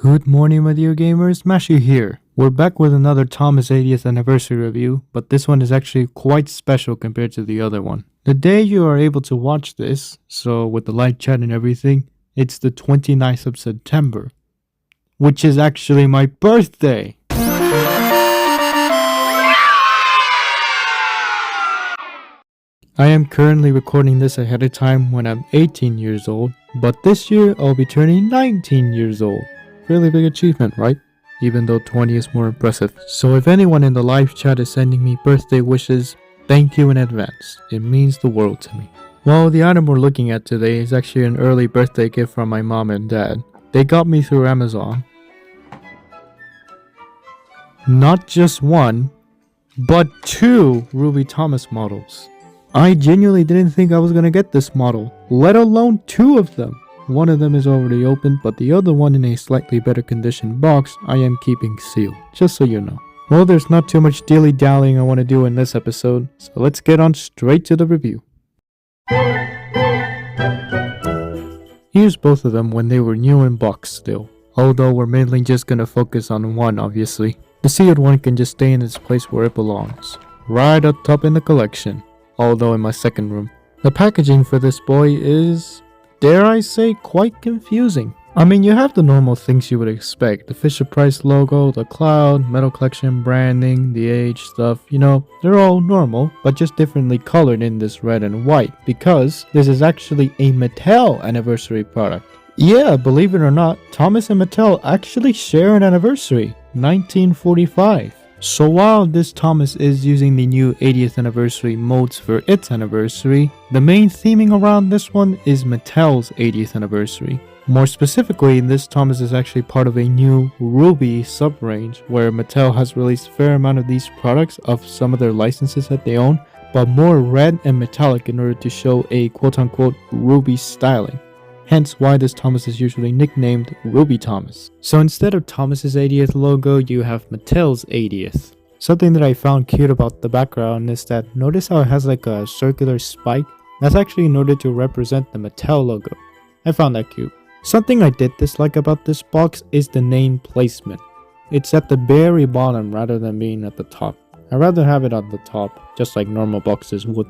Good morning, my dear gamers, Mashu here. We're back with another Thomas 80th anniversary review, but this one is actually quite special compared to the other one. The day you are able to watch this, so with the live chat and everything, it's the 29th of September, which is actually my birthday. I am currently recording this ahead of time when I'm 18 years old, but this year I'll be turning 19 years old. Really big achievement, right? Even though 20 is more impressive. So if anyone in the live chat is sending me birthday wishes, thank you in advance. It means the world to me. Well, the item we're looking at today is actually an early birthday gift from my mom and dad. They got me through Amazon. Not just one, but two Ruby Thomas models. I genuinely didn't think I was gonna get this model, let alone two of them. One of them is already open, but the other one in a slightly better condition box I am keeping sealed, just so you know. Well, there's not too much dilly-dallying I want to do in this episode, so let's get on straight to the review. Here's both of them when they were new in box still, although we're mainly just gonna focus on one obviously. The sealed one can just stay in its place where it belongs, right up top in the collection. Although in my second room. The packaging for this boy is, dare I say, quite confusing. I mean, you have the normal things you would expect. The Fisher-Price logo, the cloud, metal collection branding, the age stuff, you know, they're all normal, but just differently colored in this red and white, because this is actually a Mattel anniversary product. Yeah, believe it or not, Thomas and Mattel actually share an anniversary, 1945. So while this Thomas is using the new 80th anniversary modes for its anniversary, the main theming around this one is Mattel's 80th anniversary. More specifically, this Thomas is actually part of a new Ruby sub-range where Mattel has released a fair amount of these products of some of their licenses that they own, but more red and metallic in order to show a quote-unquote Ruby styling. Hence why this Thomas is usually nicknamed Ruby Thomas. So instead of Thomas's 80th logo, you have Mattel's 80th. Something that I found cute about the background is that notice how it has like a circular spike? That's actually in order to represent the Mattel logo. I found that cute. Something I did dislike about this box is the name placement. It's at the very bottom rather than being at the top. I'd rather have it at the top, just like normal boxes would.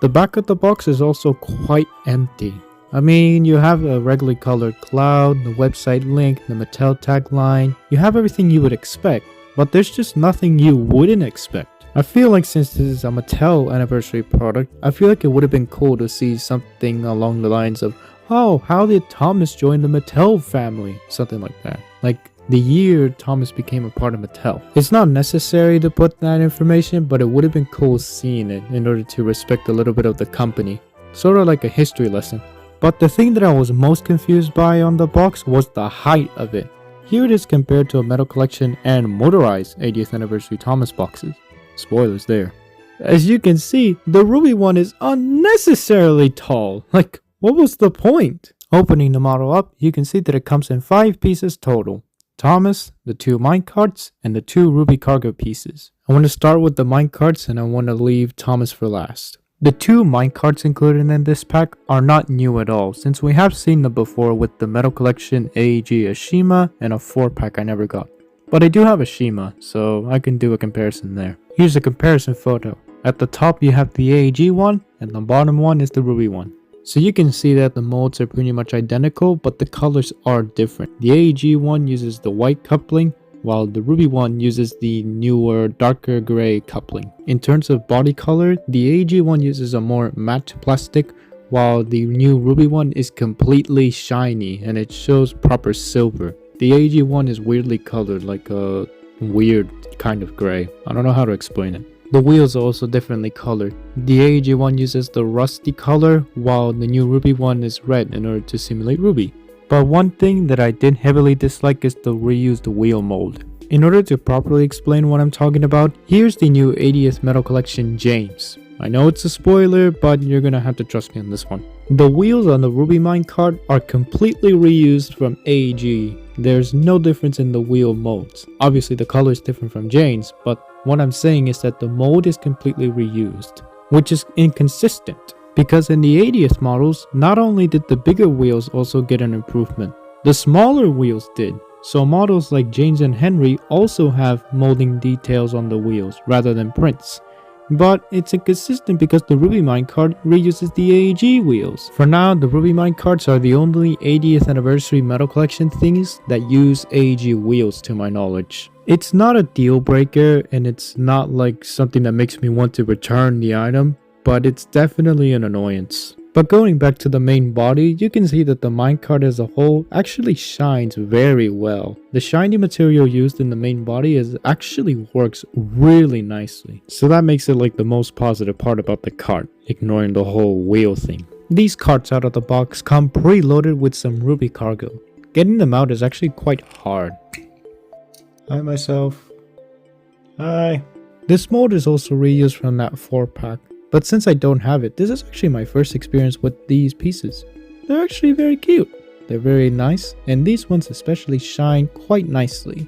The back of the box is also quite empty. I mean, you have a regularly colored cloud, the website link, the Mattel tagline. You have everything you would expect, but there's just nothing you wouldn't expect. I feel like since this is a Mattel anniversary product, I feel like it would have been cool to see something along the lines of, oh, how did Thomas join the Mattel family? Something like that. Like the year Thomas became a part of Mattel. It's not necessary to put that information, but it would have been cool seeing it in order to respect a little bit of the company. Sort of like a history lesson. But the thing that I was most confused by on the box was the height of it. Here it is compared to a metal collection and motorized 80th anniversary Thomas boxes. Spoilers there. As you can see, the Ruby one is unnecessarily tall. Like, what was the point? Opening the model up, you can see that it comes in 5 pieces total. Thomas, the 2 minecarts, and the 2 Ruby cargo pieces. I want to start with the minecarts and I want to leave Thomas for last. The 2 minecarts included in this pack are not new at all, since we have seen them before with the Metal Collection AEG Ashima and a 4-pack I never got. But I do have Ashima, so I can do a comparison there. Here's a comparison photo. At the top you have the AEG one, and the bottom one is the Ruby one. So you can see that the molds are pretty much identical, but the colors are different. The AEG one uses the white coupling, while the Ruby one uses the newer darker gray coupling. In terms of body color, the AEG one uses a more matte plastic, while the new Ruby one is completely shiny and it shows proper silver. The AEG one is weirdly colored, like a weird kind of gray. I don't know how to explain it. The wheels are also differently colored. The AEG one uses the rusty color, while the new Ruby one is red in order to simulate Ruby. But one thing that I did heavily dislike is the reused wheel mold. In order to properly explain what I'm talking about, here's the new 80th Metal Collection James. I know it's a spoiler, but you're gonna have to trust me on this one. The wheels on the Ruby minecart are completely reused from AEG. There's no difference in the wheel molds. Obviously the color is different from James, but what I'm saying is that the mold is completely reused, which is inconsistent. Because in the 80th models, not only did the bigger wheels also get an improvement, the smaller wheels did. So models like James and Henry also have molding details on the wheels rather than prints. But it's inconsistent because the Ruby minecart reuses the AEG wheels. For now, the Ruby minecarts are the only 80th anniversary Metal Collection things that use AEG wheels to my knowledge. It's not a deal breaker and it's not like something that makes me want to return the item, but it's definitely an annoyance. But going back to the main body, you can see that the minecart as a whole actually shines very well. The shiny material used in the main body actually works really nicely. So that makes it like the most positive part about the cart, ignoring the whole wheel thing. These carts out of the box come preloaded with some Ruby cargo. Getting them out is actually quite hard. Hi myself. Hi. This mold is also reused from that 4-pack. But since I don't have it, this is actually my first experience with these pieces. They're actually very cute. They're very nice, and these ones especially shine quite nicely,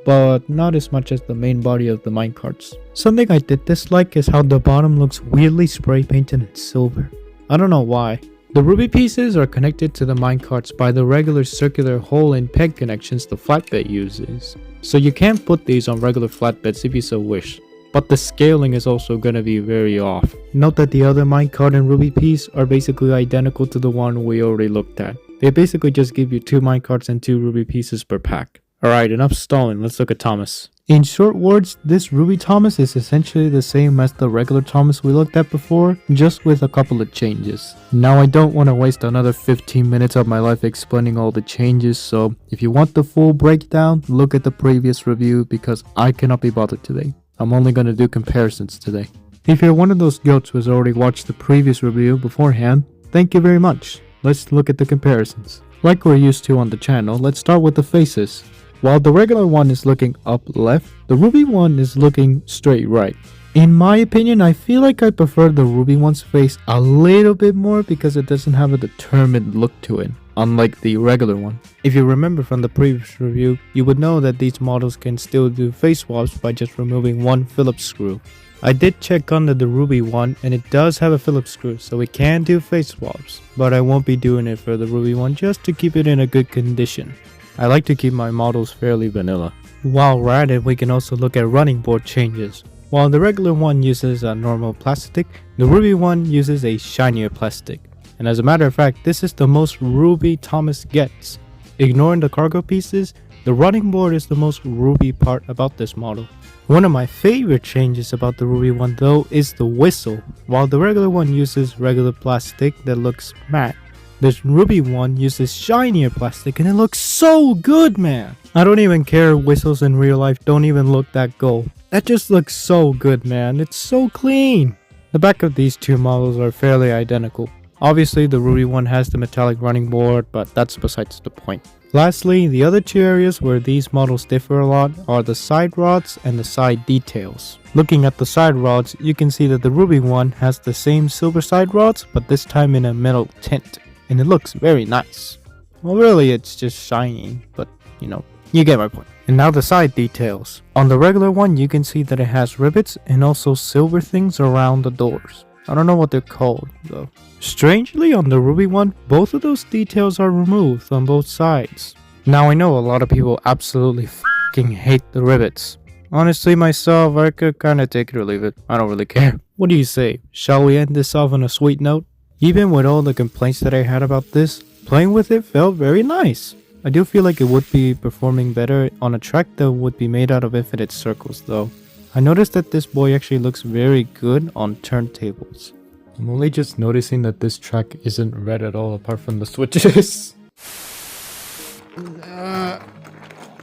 but not as much as the main body of the minecarts. Something I did dislike is how the bottom looks weirdly spray painted in silver. I don't know why. The Ruby pieces are connected to the minecarts by the regular circular hole and peg connections the flatbed uses. So you can't put these on regular flatbeds if you so wish. But the scaling is also gonna be very off. Note that the other minecart and Ruby piece are basically identical to the one we already looked at. They basically just give you 2 minecarts and 2 Ruby pieces per pack. Alright, enough stalling, let's look at Thomas. In short words, this Ruby Thomas is essentially the same as the regular Thomas we looked at before, just with a couple of changes. Now I don't want to waste another 15 minutes of my life explaining all the changes, so if you want the full breakdown, look at the previous review because I cannot be bothered today. I'm only going to do comparisons today. If you're one of those goats who has already watched the previous review beforehand, thank you very much. Let's look at the comparisons. Like we're used to on the channel, let's start with the faces. While the regular one is looking up left, the Ruby one is looking straight right. In my opinion, I feel like I prefer the Ruby one's face a little bit more because it doesn't have a determined look to it, unlike the regular one. If you remember from the previous review, you would know that these models can still do face swaps by just removing one Phillips screw. I did check under the Ruby one and it does have a Phillips screw, so we can do face swaps, but I won't be doing it for the Ruby one just to keep it in a good condition. I like to keep my models fairly vanilla. While we're at it, we can also look at running board changes. While the regular one uses a normal plastic, the Ruby one uses a shinier plastic. And as a matter of fact, this is the most Ruby Thomas gets. Ignoring the cargo pieces, the running board is the most Ruby part about this model. One of my favorite changes about the Ruby one though is the whistle. While the regular one uses regular plastic that looks matte, this Ruby one uses shinier plastic and it looks so good, man! I don't even care if whistles in real life don't even look that gold. That just looks so good, man. It's so clean! The back of these two models are fairly identical. Obviously, the Ruby one has the metallic running board, but that's besides the point. Lastly, the other two areas where these models differ a lot are the side rods and the side details. Looking at the side rods, you can see that the Ruby one has the same silver side rods, but this time in a metal tint. And it looks very nice. Well, really, it's just shiny, but you know, you get my point. And now the side details. On the regular one, you can see that it has rivets and also silver things around the doors. I don't know what they're called though. Strangely, on the Ruby one, both of those details are removed on both sides. Now I know a lot of people absolutely f***ing hate the rivets. Honestly myself, I could kinda take it or leave it. I don't really care. What do you say? Shall we end this off on a sweet note? Even with all the complaints that I had about this, playing with it felt very nice. I do feel like it would be performing better on a track that would be made out of infinite circles though. I noticed that this boy actually looks very good on turntables. I'm only just noticing that this track isn't red at all apart from the switches.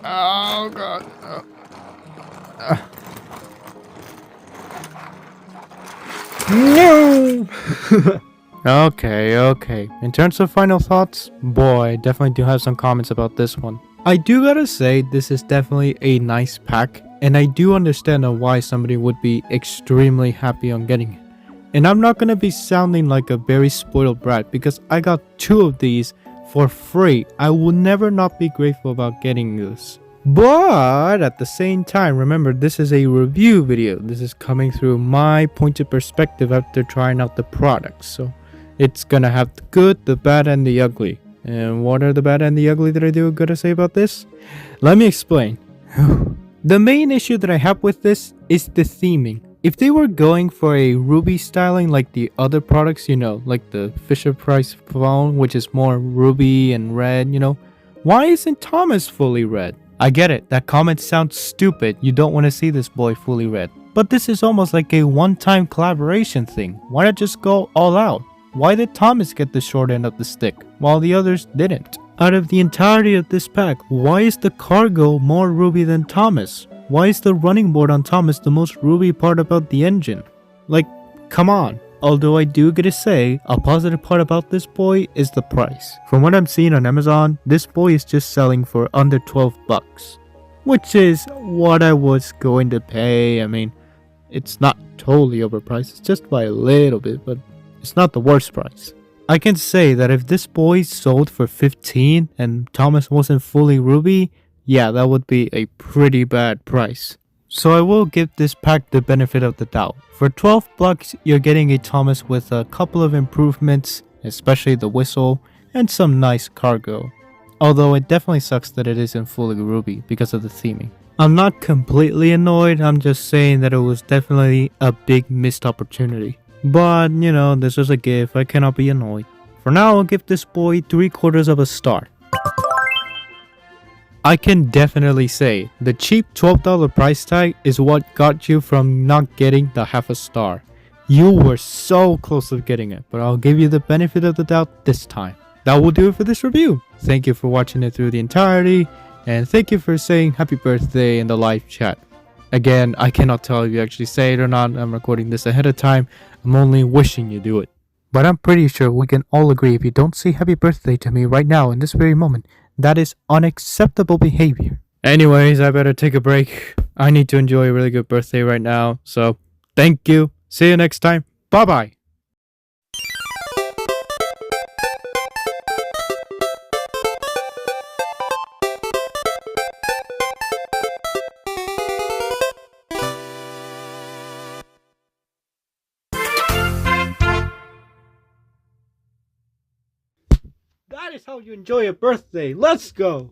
Oh god. No! Okay. In terms of final thoughts, boy, I definitely do have some comments about this one. I do gotta say, this is definitely a nice pack, and I do understand why somebody would be extremely happy on getting it. And I'm not gonna be sounding like a very spoiled brat because I got 2 of these for free. I will never not be grateful about getting this. But at the same time, remember, this is a review video. This is coming through my pointed perspective after trying out the product. So it's gonna have the good, the bad, and the ugly. And what are the bad and the ugly that I do gotta say about this? Let me explain. The main issue that I have with this is the theming. If they were going for a ruby styling like the other products, like the Fisher-Price phone, which is more ruby and red, why isn't Thomas fully red? I get it, that comment sounds stupid, you don't want to see this boy fully red. But this is almost like a one-time collaboration thing. Why not just go all out? Why did Thomas get the short end of the stick, while the others didn't? Out of the entirety of this pack, why is the cargo more ruby than Thomas? Why is the running board on Thomas the most ruby part about the engine? Like, come on. Although I do gotta say, a positive part about this boy is the price. From what I'm seeing on Amazon, this boy is just selling for under 12 bucks. Which is what I was going to pay. I mean, it's not totally overpriced, it's just by a little bit, but it's not the worst price. I can say that if this boy sold for 15 and Thomas wasn't fully ruby, yeah, that would be a pretty bad price. So I will give this pack the benefit of the doubt. For 12 bucks, you're getting a Thomas with a couple of improvements, especially the whistle, and some nice cargo. Although it definitely sucks that it isn't fully ruby because of the theming. I'm not completely annoyed, I'm just saying that it was definitely a big missed opportunity. But, this is a gift, I cannot be annoyed. For now, I'll give this boy 3/4 of a star. I can definitely say the cheap $12 price tag is what got you from not getting the half a star. You were so close to getting it, but I'll give you the benefit of the doubt this time. That will do it for this review. Thank you for watching it through the entirety, and thank you for saying happy birthday in the live chat. Again, I cannot tell if you actually say it or not. I'm recording this ahead of time. I'm only wishing you do it. But I'm pretty sure we can all agree if you don't say happy birthday to me right now in this very moment, that is unacceptable behavior. Anyways, I better take a break. I need to enjoy a really good birthday right now. So, thank you. See you next time. Bye-bye. That is how you enjoy a birthday. Let's go.